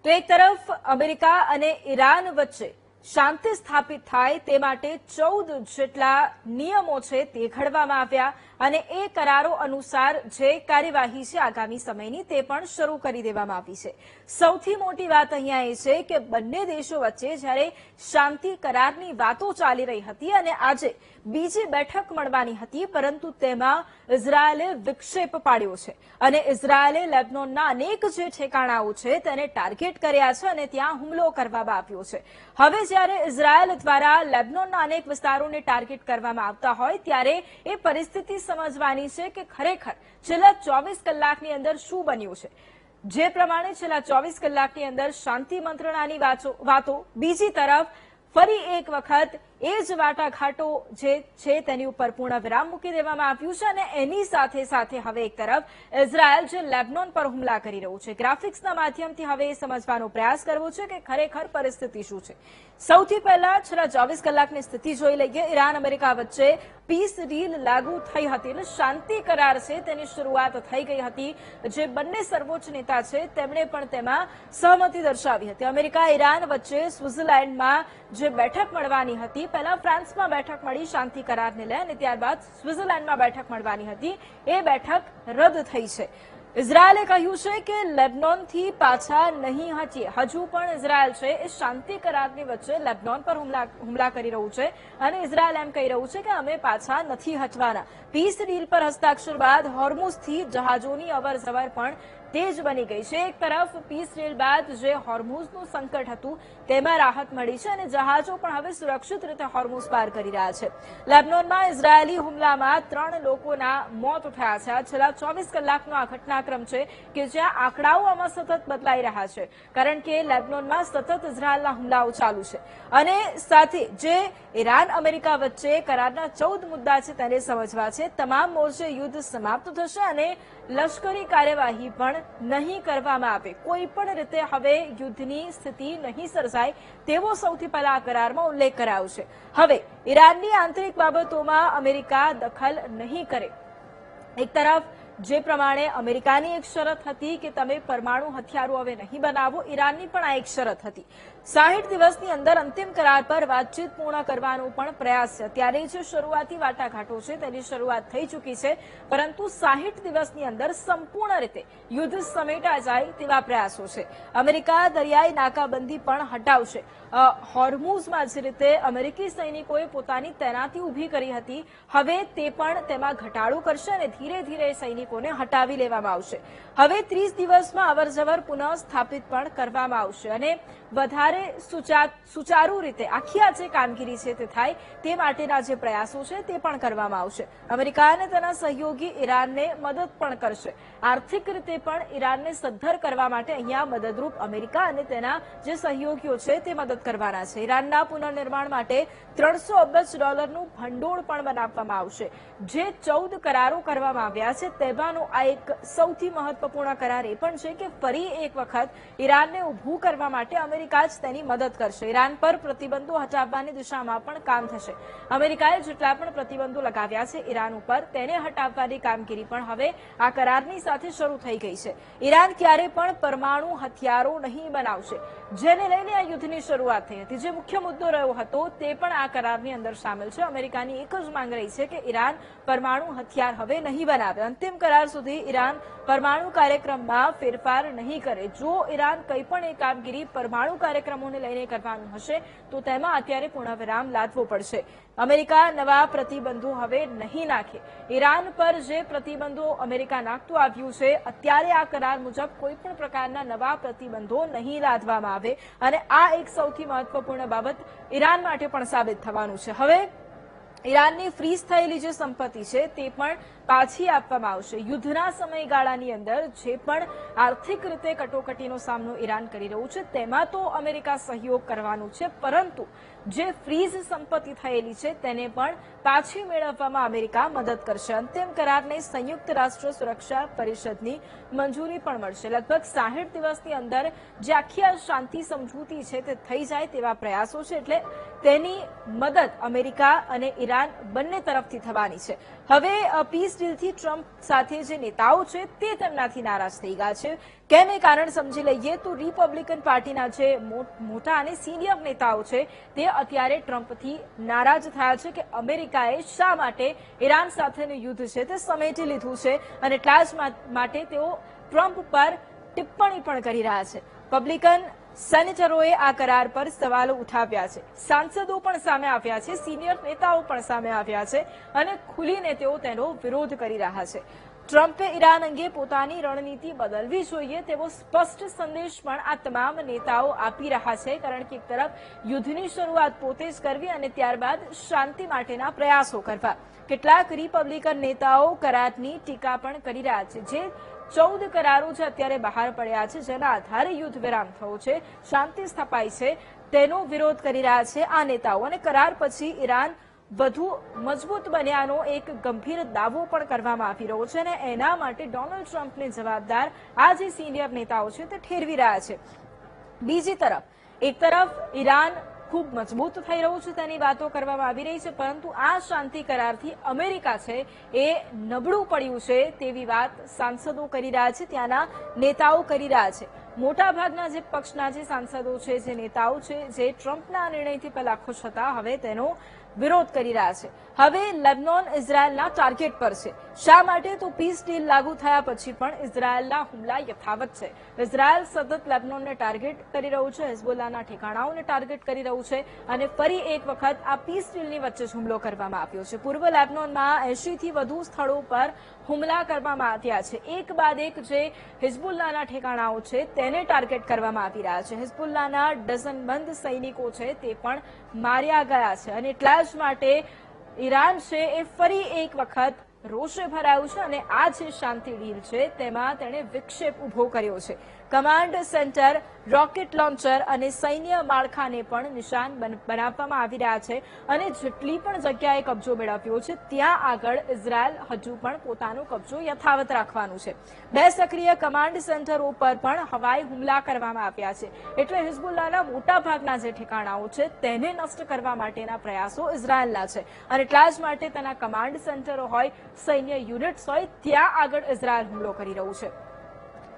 તો એક તરફ અમેરિકા અને ઈરાન વચ્ચે શાંતિ સ્થાપિત થાય તે માટે 14 જેટલા નિયમો છે તે ઘડવામાં આવ્યા અને એ કરારો અનુસાર જે કાર્યવાહી છે આગામી સમયની તે પણ શરૂ કરી દેવામાં આવી છે। સૌથી મોટી વાત અહીંયા એ છે કે બંને દેશો વચ્ચે જ્યારે શાંતિ કરારની વાતો ચાલી રહી હતી અને આજે બીજી બેઠક મળવાની હતી, પરંતુ તેમાં ઇઝરાયેલે વિક્ષેપ પાડ્યો છે અને ઇઝરાયેલે લેબનોનના અનેક જે ઠેકાણાઓ છે તેને ટાર્ગેટ કર્યા છે અને ત્યાં હુમલો કરવામાં આવ્યો છે। હવે જ્યારે ઇઝરાયેલ દ્વારા લેબનોનના અનેક વિસ્તારોને ટાર્ગેટ કરવામાં આવતા હોય ત્યારે એ પરિસ્થિતિ સમજવાની છે કે ખરેખર છેલ્લા 24 કલાકની અંદર શું બન્યું છે। જે પ્રમાણે છેલ્લા 24 કલાકની અંદર શાંતિ મંત્રણાની વાતો, બીજી તરફ ફરી એક વખત એ જ વાટાઘાટો જે છે તેની ઉપર પૂર્ણ વિરામ મૂકી દેવામાં આવ્યું છે અને એની સાથે સાથે હવે એક તરફ ઇઝરાયેલ જે લેબનોન પર હુમલા કરી રહ્યું છે। ગ્રાફિક્સના માધ્યમથી હવે એ સમજવાનો પ્રયાસ કરવો છે કે ખરેખર પરિસ્થિતિ શું છે। સૌથી પહેલા છેલ્લા 24 કલાકની સ્થિતિ જોઈ લઈએ। ઈરાન અમેરિકા વચ્ચે પીસ ડીલ લાગુ થઈ હતી, એટલે શાંતિ કરાર છે તેની શરૂઆત થઈ ગઈ હતી। જે બંને સર્વોચ્ચ નેતા છે તેમણે પણ તેમાં સહમતિ દર્શાવી હતી। અમેરિકા ઈરાન વચ્ચે સ્વિટ્ઝરલેન્ડમાં જે બેઠક મળવાની હતી, પહેલા ફ્રાન્સમાં બેઠક મળી શાંતિ કરારને લઈ અને ત્યારબાદ સ્વિટ્ઝરલેન્ડમાં બેઠક મળવાની હતી, એ બેઠક રદ થઈ છે। ઇઝરાયેલે કહ્યું છે કે લેબનોનથી પાછા નહીં હટીએ। હજુ પણ ઇઝરાયેલ છે એ શાંતિ કરારની વચ્ચે લેબનોન પર હુમલા કરી રહ્યું છે અને ઇઝરાયેલ એમ કહી રહ્યું છે કે અમે પાછા નથી હટવાના। પીસ ડીલ પર હસ્તાક્ષર બાદ હોર્મુઝથી જહાજોની અવરજવર પણ તેજ બની ગઈ છે। એક તરફ પીસ ડીલ બાદ જે હોર્મુઝનું સંકટ હતું તેમાં રાહત મળી છે અને જહાજો પણ હવે સુરક્ષિત રીતે હોર્મુઝ પાર કરી રહ્યા છે। લેબનોનમાં ઇઝરાયેલી હુમલામાં 3 લોકોના મોત થયા છે। આ છેલ્લા 24 કલાકનો આ ઘટનાક્રમ છે કે જ્યાં આંકડાઓ આમાં સતત બદલાઈ રહ્યા છે, કારણ કે લેબનોનમાં સતત ઇઝરાયેલના હુમલાઓ ચાલુ છે અને સાથે જે ઈરાન અમેરિકા વચ્ચે કરારના 14 મુદ્દા છે તેને સમજવા છે। તમામ મોરચે યુદ્ધ સમાપ્ત થશે અને લશ્કરી કાર્યવાહી પણ નહીં કરવામાં આવે। કોઈ પણ રીતે હવે યુદ્ધની સ્થિતિ નહીં સર્જાય તેવો સૌથી પહેલા આ કરારમાં ઉલ્લેખ કરાયો છે। હવે ઈરાનની આંતરિક બાબતોમાં અમેરિકા દખલ નહીં કરે। એક તરફ જે પ્રમાણે અમેરિકાની એક શરત હતી કે તમે પરમાણુ હથિયારો હવે નહીં બનાવો, ઈરાનની પણ આ એક શરત હતી। 60 દિવસની અંદર અંતિમ કરાર પર વાતચીત પૂર્ણ કરવાનો પણ પ્રયાસ છે। ત્યારે જે શરૂઆતી વાટાઘાટો છે તેની શરૂઆત થઈ ચૂકી છે, પરંતુ 60 દિવસની અંદર સંપૂર્ણ રીતે યુદ્ધ સમેટા જાય તેવા પ્રયાસો છે। અમેરિકા દરિયાઈ નાકાબંધી પણ હટાવશે। હોર્મુઝમાં જે રીતે અમેરિકી સૈનિકોએ પોતાની તૈનાતી ઊભી કરી હતી, હવે તે પણ તેમાં ઘટાડો કરશે અને ધીરે ધીરે સૈનિકોને હટાવી લેવામાં આવશે। હવે 30 દિવસમાં અવરજવર પુનઃ સ્થાપિત પણ કરવામાં આવશે અને વધારે સુચારુ રીતે આખી આ જે કામગીરી છે તે થાય તે માટેના જે પ્રયાસો છે તે પણ કરવામાં આવશે। અમેરિકા અને તેના સહયોગી ઈરાનને મદદ પણ કરશે। આર્થિક રીતે પણ ઈરાનને સદ્ધર કરવા માટે અહીંયા મદદરૂપ અમેરિકા અને તેના જે સહયોગીઓ છે તે મદદ કરવાના છે। ઈરાનના પુનર્નિર્માણ માટે $300 અબજ ભંડોળ પણ બનાવવામાં આવશે। જે 14 કરારો કરવામાં આવ્યા છે તેમાંનો આ એક સૌથી મહત્વપૂર્ણ કરાર એ પણ છે કે ફરી એક વખત ઈરાનને ઊભું કરવા માટે અમેરિકા જ તેની મદદ કરશે। ઈરાન પર પ્રતિબંધો હટાવવાની દિશામાં પણ કામ થશે। અમેરિકાએ જેટલા પણ પ્રતિબંધો લગાવ્યા છે ઈરાન ઉપર તેને હટાવવાની કામગીરી પણ હવે આ કરારની સાથે શરૂ થઈ ગઈ છે। ઈરાન ક્યારે પણ પરમાણુ હથિયારો નહીં બનાવશે, જેને લઈને આ યુદ્ધની શરૂઆત થઈ હતી। જે મુખ્ય મુદ્દો રહ્યો હતો તે પણ આ કરારની અંદર સામેલ છે। અમેરિકાની એક જ માંગ રહી છે કે ઈરાન પરમાણુ હથિયાર હવે નહીં બનાવે। અંતિમ કરાર સુધી ઈરાન પરમાણુ કાર્યક્રમમાં ફેરફાર નહીં કરે। જો ઈરાન કંઈ પણ એ કામગીરી પરમાણુ કાર્યક્રમોને લઈને કરવાનું હશે તો તેમાં અત્યારે પૂર્ણવિરામ લાદવો પડશે। અમેરિકા નવા પ્રતિબંધો હવે નહીં નાખે। ઈરાન પર જે પ્રતિબંધો અમેરિકા નાખતું આવ્યું છે, અત્યારે આ કરાર મુજબ કોઈ પણ પ્રકારના નવા પ્રતિબંધો નહીં લાદવામાં આવે અને આ એક સૌથી મહત્વપૂર્ણ બાબત ઈરાન માટે પણ સાબિત થવાનું છે। હવે ઈરાનની ફ્રીઝ થયેલી જે સંપત્તિ છે તે પણ પાછી આપવામાં આવશે। યુદ્ધના સમયગાળાની અંદર જે પણ આર્થિક રીતે કટોકટીનો સામનો ઈરાન કરી રહ્યું છે તેમાં તો અમેરિકા સહયોગ કરવાનું છે, પરંતુ જે ફ્રીઝ સંપત્તિ થયેલી છે તેને પણ પાછી મેળવવામાં અમેરિકા મદદ કરશે। અંતિમ કરારને સંયુક્ત રાષ્ટ્ર સુરક્ષા પરિષદની મંજૂરી પણ મળશે। લગભગ 60 દિવસની અંદર જે આખી આ શાંતિ સમજૂતી છે તે થઈ જાય તેવા પ્રયાસો છે। એટલે તેની મદદ અમેરિકા અને ઈરાન બંને તરફથી થવાની છે. હવે પીસ ડીલથી ટ્રમ્પ સાથે જે નેતાઓ છે તે તેમનાથી નારાજ થઈ ગયા છે. કેમ એ કારણ સમજી લઈએ તો રિપબ્લિકન પાર્ટીના જે મોટા અને સિનિયર નેતાઓ છે તે અત્યારે ટ્રમ્પથી નારાજ થયા છે કે અમેરિકાએ શા માટે ઈરાન સાથેનું યુદ્ધ છે તે સમેટી લીધું છે, અને એટલા જ માટે તેઓ ટ્રમ્પ પર ટિપ્પણી પણ કરી રહ્યા છે. રિપબ્લિકન સેનેટરોએ આ કરાર પર સવાલો ઉઠાવ્યા છે, સાંસદો પણ સામે આવ્યા છે, સિનિયર નેતાઓ પણ સામે આવ્યા છે અને ખુલીને તેઓ તેનો વિરોધ કરી રહ્યા છે. ટ્રમ્પે ઈરાન અંગે પોતાની રણનીતિ બદલવી જોઈએ તેવો સ્પષ્ટ સંદેશ પણ આ તમામ નેતાઓ આપી રહ્યા છે, કારણ કે એક તરફ યુદ્ધની શરૂઆત પોતે જ કરવી અને ત્યારબાદ શાંતિ માટેના પ્રયાસો કરવા. કેટલાક રિપબ્લિકન નેતાઓ કરારની ટીકા પણ કરી રહ્યા છે. જે 14 કરારો જે અત્યારે બહાર પડ્યા છે, જેના આધારે યુદ્ધ વિરામ થયો છે, શાંતિ સ્થપાઈ છે, તેનો વિરોધ કરી રહ્યા છે આ નેતાઓ. અને કરાર પછી ઈરાન વધુ મજબૂત બન્યાનો એક ગંભીર દાવો પણ કરવામાં આવી રહ્યો છે, અને એના માટે ડોનાલ્ડ ટ્રમ્પને જવાબદાર આ જે સિનિયર નેતાઓ છે તે ઠેરવી રહ્યા છે. બીજી તરફ એક તરફ ઈરાન ખૂબ મજબૂત થઈ રહ્યું છે તેની વાતો કરવામાં આવી રહી છે, પરંતુ આ શાંતિ કરારથી અમેરિકા છે એ નબળું પડ્યું છે તેવી વાત સાંસદો કરી રહ્યા છે, ત્યાંના નેતાઓ કરી રહ્યા છે. મોટાભાગના જે પક્ષના જે સાંસદો છે, જે નેતાઓ છે, જે ટ્રમ્પના નિર્ણયથી પહેલા ખુશ હતા, હવે તેનો વિરોધ કરી રહ્યા છે. હવે લેબનોન ઇઝરાયલના ટાર્ગેટ પર છે. શા માટે? તો પીસ ડીલ લાગુ થયા પછી પણ ઇઝરાયલના હુમલા યથાવત છે. ઇઝરાયલ સતત લેબનોનને ટાર્ગેટ કરી રહ્યું છે, હિઝબુલ્લાહના ઠેકાણાઓને ટાર્ગેટ કરી રહ્યું છે, અને ફરી એક વખત આ પીસ ડીલની વચ્ચે હુમલો કરવામાં આવ્યો છે. પૂર્વ લેબનોનમાં 80 થી વધુ સ્થળો પર હુમલા કરવામાં આવ્યા છે. એક બાદ એક જે હિઝબુલ્લાહના ઠેકાણાઓ છે તેને ટાર્ગેટ કરવામાં આવી રહ્યા છે. હિઝબુલ્લાહના ડઝનબંધ સૈનિકો છે તે પણ માર્યા ગયા છે, અને એટલા જ માટે ઈરાન છે એ ફરી એક વખત રોષે ભરાયું છે, અને આ જે શાંતિ ડીલ છે તેમાં તેણે વિક્ષેપ ઉભો કર્યો છે. કમાન્ડ સેન્ટર, રોકેટ લોન્ચર અને સૈન્ય માળખાને પણ નિશાન બનાવવામાં આવી રહ્યા છે, અને જેટલી પણ જગ્યાએ કબજો મેળવ્યો છે ત્યાં આગળ ઇઝરાયલ હજુ પણ પોતાનો કબજો યથાવત રાખવાનું છે. 2 સક્રિય કમાન્ડ સેન્ટરો પર પણ હવાઈ હુમલા કરવામાં આવ્યા છે. એટલે હિઝબુલ્લાહના મોટાભાગના જે ઠેકાણાઓ છે તેને નષ્ટ કરવા માટેના પ્રયાસો ઇઝરાયલના છે, અને એટલા જ માટે તેના કમાન્ડ સેન્ટરો હોય, સૈન્ય યુનિટ્સ હોય, ત્યાં આગળ ઇઝરાયલ હુમલો કરી રહ્યું છે.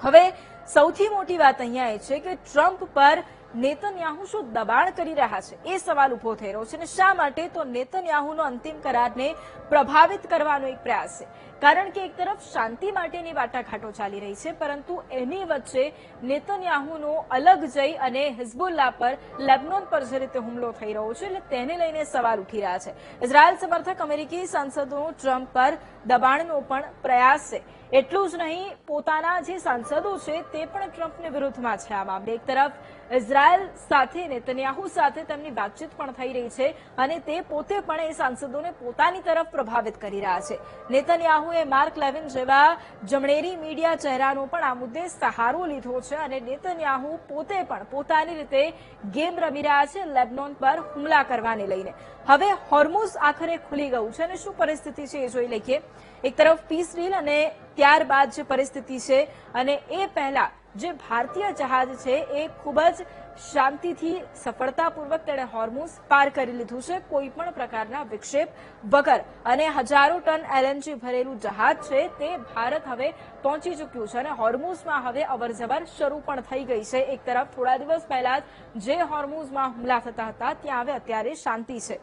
હવે સૌથી મોટી વાત અહીંયા એ છે કે ટ્રમ્પ પર નેતન્યાહુ શું દબાણ કરી રહ્યા છે એ સવાલ ઉભો થઈ રહ્યો છે. અને શા માટે? તો નેતન્યાહુનો અંતિમ કરારને પ્રભાવિત કરવાનો એક પ્રયાસ છે, કારણ કે એક તરફ શાંતિ માટેની વાટાઘાટો ચાલી રહી છે, પરંતુ એની વચ્ચે નેતન્યાહુનો અલગ જઈ અને હિઝબુલ્લાહ પર, લેબનોન પર જે રીતે હુમલો થઈ રહ્યો છે, એટલે તેને લઈને સવાલ ઉઠી રહ્યા છે. ઇઝરાયલ સમર્થક અમેરિકી સાંસદોનો ટ્રમ્પ પર દબાણનો પણ પ્રયાસ છે. એટલું જ નહીં, પોતાના જે સાંસદો છે તે પણ ટ્રમ્પની વિરુદ્ધમાં છે આ મામલે. એક તરફ ઇઝરાયલ સાથે, નેતન્યાહુ સાથે તેમની વાતચીત પણ થઈ રહી છે, અને તે પોતે પણ એ સાંસદોને પોતાની તરફ પ્રભાવિત કરી રહ્યા છે. નેતન્યાહુએ માર્ક લેવિન જેવા જમણેરી મીડિયા ચહેરાનો પણ આ મુદ્દે સહારો લીધો છે, અને નેતન્યાહુ પોતે પણ પોતાની રીતે ગેમ રમી રહ્યા છે લેબનોન પર હુમલા કરવાને લઈને. હવે હોર્મુઝ આખરે ખુલી ગયું છે, અને શું પરિસ્થિતિ છે એ જોઈ લઈએ. એક તરફ પીસ ડીલ અને ત્યારબાદ જે પરિસ્થિતિ છે, અને એ પહેલા જે ભારતીય જહાજ છે એ ખૂબ જ શાંતિથી, સફળતાપૂર્વક તેણે હોર્મુઝ પાર કરી લીધું છે, કોઈ પણ પ્રકારના વિક્ષેપ વગર. અને હજારો ટન એલએનજી ભરેલું જહાજ છે તે ભારત હવે પહોંચી ચૂક્યું છે, અને હોર્મુઝમાં હવે અવરજવર શરૂ પણ થઈ ગઈ છે. એક તરફ થોડા દિવસ પહેલા જે હોર્મુઝમાં હુમલા થતા હતા ત્યાં હવે અત્યારે શાંતિ છે.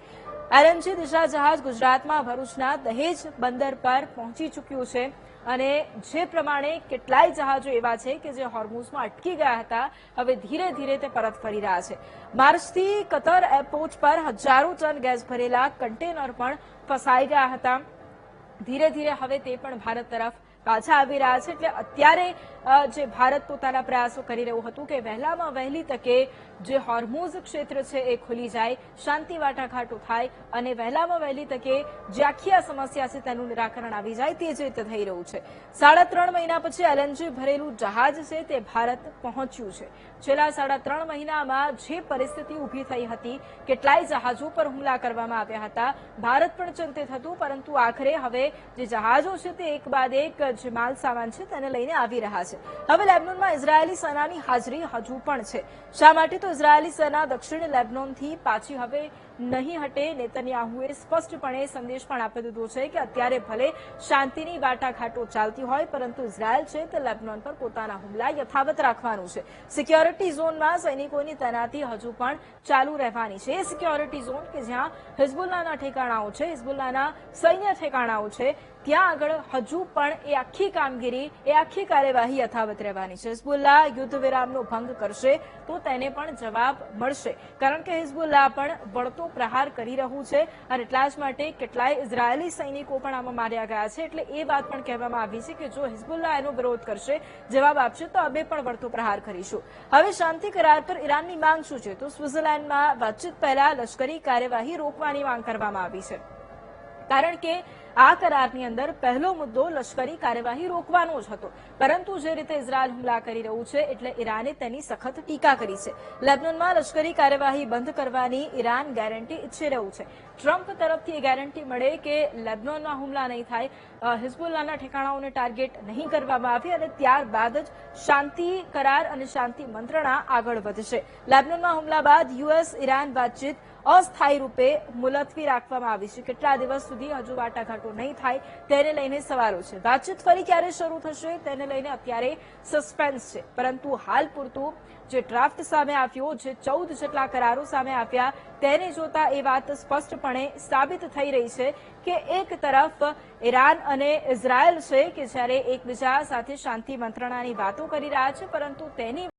એલએનજી દિશા જહાજ ગુજરાતમાં ભરૂચના દહેજ બંદર પર પહોંચી ચૂક્યું છે, અને જે પ્રમાણે કેટલાય જહાજો એવા છે કે જે હોર્મુઝમાં અટકી ગયા હતા, હવે ધીરે ધીરે તે પરત ફરી રહ્યા છે. માર્ચથી કતર એરપોર્ટ પર હજારો ટન ગેસ ભરેલા કન્ટેનર પણ ફસાઈ ગયા હતા. ધીરે ધીરે હવે તે પણ ભારત તરફ પાછા આવી રહ્યા છે. એટલે અત્યારે જે ભારત પોતાના પ્રયાસો કરી રહ્યું હતું કે વહેલામાં વહેલી તકે જે હોર્મુઝ ક્ષેત્ર છે એ ખુલી જાય, શાંતિ વાટાઘાટો થાય, અને વહેલામાં વહેલી તકે જે આખી આ સમસ્યા છે તેનું નિરાકરણ આવી જાય, તે જ રીતે થઈ રહ્યું છે. 3.5 મહિના પછી એલએનજી ભરેલું જહાજ છે તે ભારત પહોંચ્યું છે. છેલ્લા 3.5 મહિનામાં જે પરિસ્થિતિ ઊભી થઈ હતી, કેટલાય જહાજો પર હુમલા કરવામાં આવ્યા હતા, ભારત પણ ચિંતિત હતું, પરંતુ આખરે હવે જે જહાજો છે તે એક બાદ એક જે માલ સામાન છે તેને લઈને આવી રહ્યા છે. હવે લેબનોનમાં ઇઝરાયેલી સેનાની હાજરી હજુ પણ છે. શા માટે? તો ઇઝરાયેલી સેના દક્ષિણ લેબનોનથી પાછી હવે નહીં હટે. નેતન્યાહુએ સ્પષ્ટપણે સંદેશ પણ આપી દીધો છે કે અત્યારે ભલે શાંતિની વાટાઘાટો ચાલતી હોય, પરંતુ ઇઝરાયેલ છે તે લેબનોન પર પોતાના હુમલા યથાવત રાખવાનું છે. સિક્યોરિટી ઝોનમાં સૈનિકોની તૈનાતી હજુ પણ ચાલુ રહેવાની છે. એ સિક્યોરિટી ઝોન કે જ્યાં હિઝબુલ્લાના ઠેકાણાઓ છે, હિઝબુલ્લાના સૈન્ય ઠેકાણાઓ છે, ત્યાં આગળ હજુ પણ એ આખી કામગીરી, એ આખી કાર્યવાહી યથાવત રહેવાની છે. હિઝબુલ્લા યુદ્ધ વિરામનો ભંગ કરશે તો તેને પણ જવાબ મળશે, કારણ કે હિઝબુલ્લા પણ વળતો પ્રહાર કરી રહ્યું છે અને એટલા જ માટે કેટલાય ઇઝરાયેલી સૈનિકો પણ આમાં માર્યા ગયા છે. એટલે એ વાત પણ કહેવામાં આવી છે કે જો હિઝબુલ્લા એનો વિરોધ કરશે, જવાબ આપશે, તો અમે પણ વળતો પ્રહાર કરીશું. હવે શાંતિ કરાર પર ઈરાનની માંગ શું છે? તો સ્વિટ્ઝરલેન્ડમાં વાતચીત પહેલા લશ્કરી કાર્યવાહી રોકવાની માંગ કરવામાં આવી છે, કારણ કે આ કરારની અંદર પહેલો મુદ્દો લશ્કરી કાર્યવાહી રોકવાનો જ હતો. પરંતુ જે રીતે ઇઝરાયલ હુમલા કરી રહ્યું છે એટલે ઈરાને તેની સખત ટીકા કરી છે. લેબનોનમાં લશ્કરી કાર્યવાહી બંધ કરવાની ઈરાન ગેરંટી ઈચ્છી રહ્યું છે. ટ્રમ્પ તરફથી એ ગેરંટી મળે કે લેબનોનમાં હુમલા નહીં થાય, હિઝબુલ્લાના ઠેકાણાઓને ટાર્ગેટ નહીં કરવામાં આવે અને ત્યારબાદ જ શાંતિ કરાર અને શાંતિ મંત્રણા આગળ વધશે. લેબનોનમાં હુમલા બાદ યુએસ ઈરાન વાતચીત અસ્થાયી રૂપે મુલતવી રાખવામાં આવી છે. કેટલા દિવસ સુધી હજુ વાટાઘાટો નહીં થાય તેને લઈને સવાલો છે. વાતચીત ફરી ક્યારે શરૂ થશે તેને લઈને અત્યારે સસ્પેન્સ છે. પરંતુ હાલ પૂરતું જે ડ્રાફ્ટ સામે આવ્યો, જે 14 જેટલા કરારો સામે આવ્યા, તેને જોતા એ વાત સ્પષ્ટપણે સાબિત થઈ રહી છે કે એક તરફ ઈરાન અને ઇઝરાયલ છે કે જ્યારે એકબીજા સાથે શાંતિ મંત્રણાની વાતો કરી રહ્યા છે, પરંતુ તેની